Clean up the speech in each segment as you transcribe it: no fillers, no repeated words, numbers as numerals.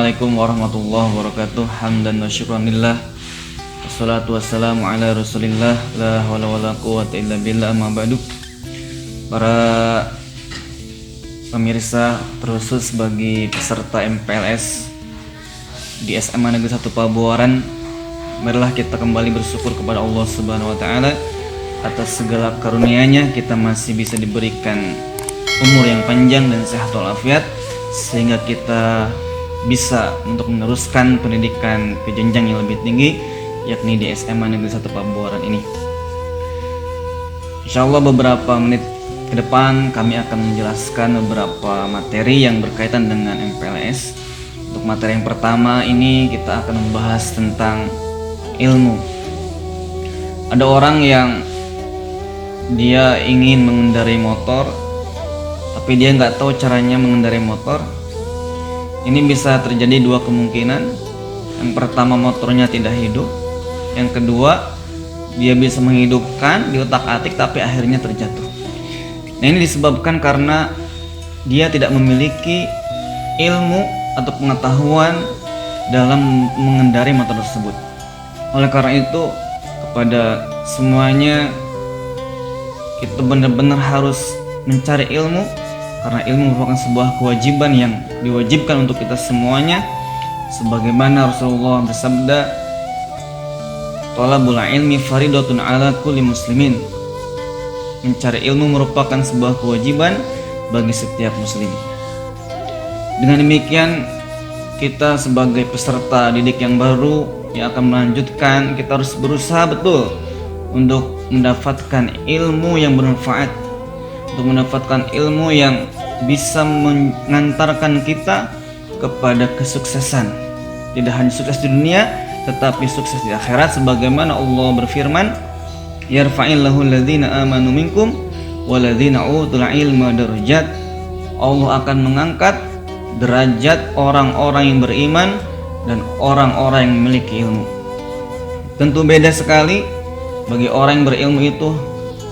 Assalamualaikum warahmatullahi wabarakatuh. Hamdan wa syukranillah. Wassalatu wassalamu ala rasulillah. La hawla wa la quwwata illa billah, amma ba'du. Para pemirsa, terkhusus bagi peserta MPLS di SMA Negeri 1 Pabuaran, marilah kita kembali bersyukur kepada Allah Subhanahu wa taala atas segala karunia-Nya. Kita masih bisa diberikan umur yang panjang dan sehat walafiat, sehingga kita bisa untuk meneruskan pendidikan ke jenjang yang lebih tinggi, yakni di SMA Negeri 1 Pabuaran ini. Insyaallah beberapa menit ke depan kami akan menjelaskan beberapa materi yang berkaitan dengan MPLS. Untuk materi yang pertama ini kita akan membahas tentang ilmu. Ada orang yang dia ingin mengendarai motor, tapi dia nggak tahu caranya mengendarai motor. Ini bisa terjadi dua kemungkinan. Yang pertama, motornya tidak hidup. Yang kedua, dia bisa menghidupkan di otak-atik tapi akhirnya terjatuh. Nah, ini disebabkan karena dia tidak memiliki ilmu atau pengetahuan dalam mengendarai motor tersebut. Oleh karena itu, kepada semuanya kita benar-benar harus mencari ilmu, karena ilmu merupakan sebuah kewajiban yang diwajibkan untuk kita semuanya, sebagaimana Rasulullah bersabda, "Thalabul ilmi faridatun ala kulli muslimin." Mencari ilmu merupakan sebuah kewajiban bagi setiap muslim. Dengan demikian, kita sebagai peserta didik yang baru yang akan melanjutkan, kita harus berusaha betul untuk mendapatkan ilmu yang bermanfaat, untuk mendapatkan ilmu yang bisa mengantarkan kita kepada kesuksesan. Tidak hanya sukses di dunia, tetapi sukses di akhirat, sebagaimana Allah berfirman, "Yarfa'illahu alladhina amanu minkum walladhina utul ilma darajat." Allah akan mengangkat derajat orang-orang yang beriman dan orang-orang yang memiliki ilmu. Tentu beda sekali bagi orang yang berilmu itu,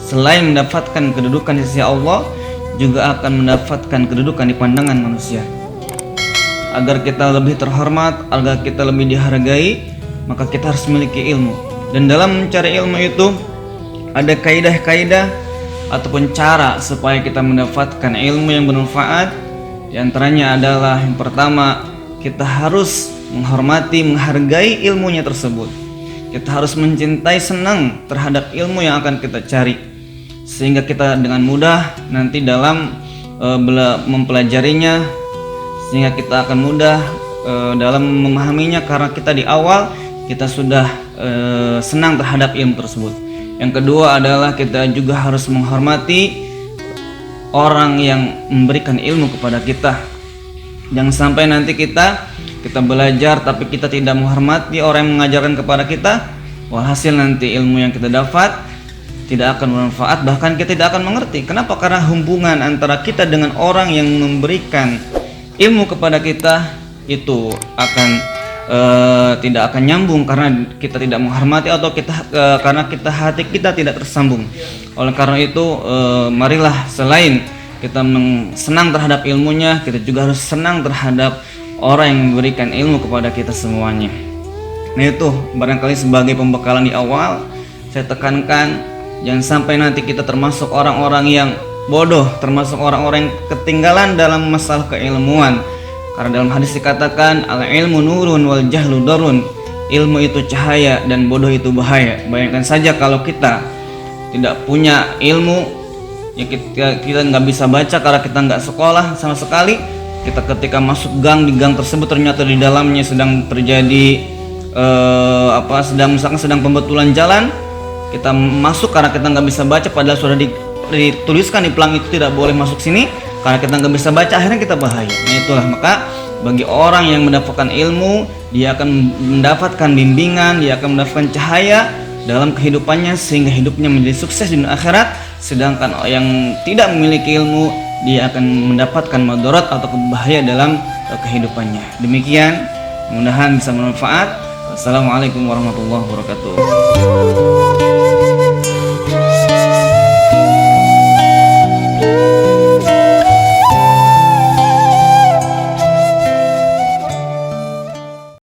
selain mendapatkan kedudukan di sisi Allah, juga akan mendapatkan kedudukan di pandangan manusia. Agar kita lebih terhormat, agar kita lebih dihargai, maka kita harus memiliki ilmu. Dan dalam mencari ilmu itu ada kaidah-kaidah ataupun cara supaya kita mendapatkan ilmu yang bermanfaat. Di antaranya adalah yang pertama, kita harus menghormati, menghargai ilmunya tersebut. Kita harus mencintai, senang terhadap ilmu yang akan kita cari, sehingga kita dengan mudah nanti dalam mempelajarinya, sehingga kita akan mudah dalam memahaminya, karena kita di awal kita sudah senang terhadap ilmu tersebut. Yang kedua adalah kita juga harus menghormati orang yang memberikan ilmu kepada kita. Jangan sampai nanti kita belajar tapi kita tidak menghormati orang yang mengajarkan kepada kita, walhasil nanti ilmu yang kita dapat tidak akan bermanfaat, bahkan kita tidak akan mengerti. Kenapa? Karena hubungan antara kita dengan orang yang memberikan ilmu kepada kita itu akan tidak akan nyambung, karena kita tidak menghormati atau karena hati kita tidak tersambung. Oleh karena itu, marilah selain kita senang terhadap ilmunya, kita juga harus senang terhadap orang yang memberikan ilmu kepada kita semuanya. Nah, itu barangkali sebagai pembekalan di awal. Saya tekankan, jangan sampai nanti kita termasuk orang-orang yang bodoh, termasuk orang-orang yang ketinggalan dalam masalah keilmuan. Karena dalam hadis dikatakan, al-ilmu nurun wal jahlu darun. Ilmu itu cahaya dan bodoh itu bahaya. Bayangkan saja kalau kita tidak punya ilmu, ya kita nggak bisa baca karena kita nggak sekolah sama sekali. Kita ketika masuk gang, di gang tersebut ternyata di dalamnya sedang terjadi sedang pembetulan jalan. Kita masuk karena kita nggak bisa baca, padahal sudah dituliskan di pelang itu tidak boleh masuk sini. Karena kita nggak bisa baca, akhirnya kita bahaya. Nah, itulah, maka bagi orang yang mendapatkan ilmu, dia akan mendapatkan bimbingan, dia akan mendapatkan cahaya dalam kehidupannya, sehingga hidupnya menjadi sukses di dunia akhirat. Sedangkan yang tidak memiliki ilmu, dia akan mendapatkan madarat atau bahaya dalam kehidupannya. Demikian, mudah-mudahan bisa bermanfaat. Wassalamualaikum warahmatullahi wabarakatuh.